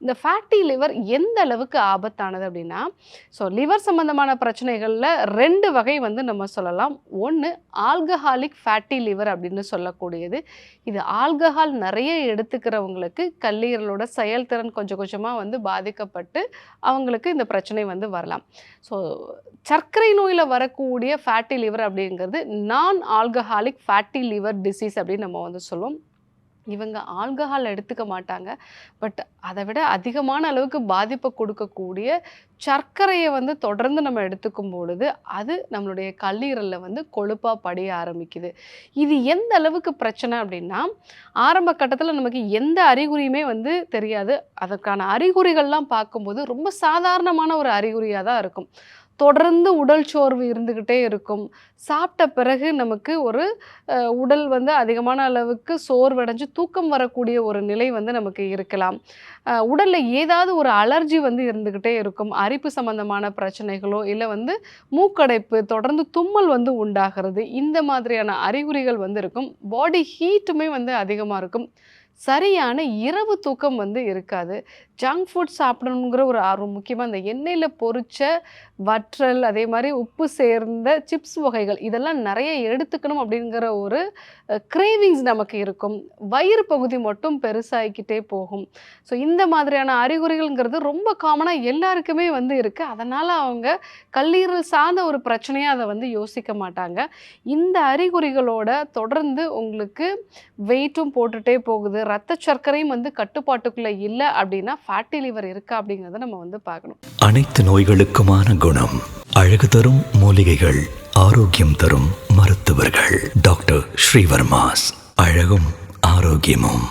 இந்த fatty liver எந்த அளவுக்கு ஆபத்தானது அப்படின்னா, ஸோ லிவர் சம்மந்தமான பிரச்சனைகள்ல 2 வகை வந்து நம்ம சொல்லலாம். ஒண்ணு ஆல்கஹாலிக் ஃபேட்டி லிவர் அப்படின்னு சொல்லக்கூடியது. இது ஆல்கஹால் நெறைய எடுத்துக்கிறவங்களுக்கு கல்லீரலோட செயல்திறன் கொஞ்சம் கொஞ்சமா வந்து பாதிக்கப்பட்டு, அவங்களுக்கு இந்த பிரச்சனை வந்து வரலாம். ஸோ சர்க்கரை நோயில வரக்கூடிய ஃபேட்டி லிவர் அப்படிங்கிறது நான் ஆல்கஹாலிக் ஃபேட்டி லிவர் டிசீஸ் அப்படின்னு நம்ம வந்து சொல்லுவோம். இவங்க ஆல்கஹால் எடுத்துக்க மாட்டாங்க. பட் அத விட அதிகமான அளவுக்கு பாதிப்ப குடுக்கக்கூடிய சர்க்கரைய வந்து தொடர்ந்து நம்ம எடுத்துக்கும் பொழுது, அது நம்மளுடைய கல்லீரல்ல வந்து கொழுப்பா படிய ஆரம்பிக்குது. இது எந்த அளவுக்கு பிரச்சனை அப்டின்னா, ஆரம்ப கட்டத்தில நமக்கு எந்த அறிகுறியுமே வந்து தெரியாது. அதற்கான அறிகுறிகள்லாம் பார்க்கும்போது ரொம்ப சாதாரணமான ஒரு அறிகுறியா தான் இருக்கும். தொடர்ந்து உடல் சோர்வு இருந்துகிட்டே இருக்கும். சாப்பிட்ட பிறகு நமக்கு ஒரு உடல் வந்து அதிகமான அளவுக்கு சோர்வடைஞ்சு தூக்கம் வரக்கூடிய ஒரு நிலை வந்து நமக்கு இருக்கலாம். உடல்ல ஏதாவது ஒரு அலர்ஜி வந்து இருந்துகிட்டே இருக்கும். அரிப்பு சம்மந்தமான பிரச்சனைகளோ, இல்ல வந்து மூக்கடைப்பு, தொடர்ந்து தும்மல் வந்து உண்டாகிறது. இந்த மாதிரியான அறிகுறிகள் வந்து இருக்கும். பாடி ஹீட்டுமே வந்து அதிகமா இருக்கும். சரியான இரவு தூக்கம் வந்து இருக்காது. ஜங்க் ஃபுட் சாப்பிடணுங்கிற ஒரு ஆர்வம். முக்கியமா இந்த எண்ணெயில பொரிச்ச வற்றல், அதே மாரி உப்பு சேர்ந்த சிப்ஸ் வகைகள் இதெல்லாம் நெறைய எடுத்துக்கணும் அப்படிங்கிற ஒரு கிரேவிங்ஸ் நமக்கு இருக்கும். வயிறு பகுதி மட்டும் பெருசாயிக்கிட்டே போகும். ஸோ இந்த மாதிரியான அறிகுறிகள்ங்கிறது ரொம்ப காமனா எல்லாருக்குமே வந்து இருக்கு. அதனால அவங்க கல்லீரல் சார்ந்த ஒரு பிரச்சனையா அத வந்து யோசிக்க மாட்டாங்க. இந்த அறிகுறிகளோட தொடர்ந்து உங்களுக்கு வெயிட்டும் போட்டுட்டே போகுது. ரத்த சர்க்கரையும் வந்து கட்டுப்பாட்டுக்குள்ள இல்ல அப்படின்னா, ஃபேட்டி லிவர் இருக்கா அப்படிங்கிறத நம்ம வந்து பார்க்கணும். அனைத்து நோய்களுக்குமான குணம். அழகு தரும் மூலிகைகள், ஆரோக்கியம் தரும் மருத்துவர்கள். டாக்டர் ஸ்ரீவர்மாஸ். அழகும் ஆரோக்கியமும்.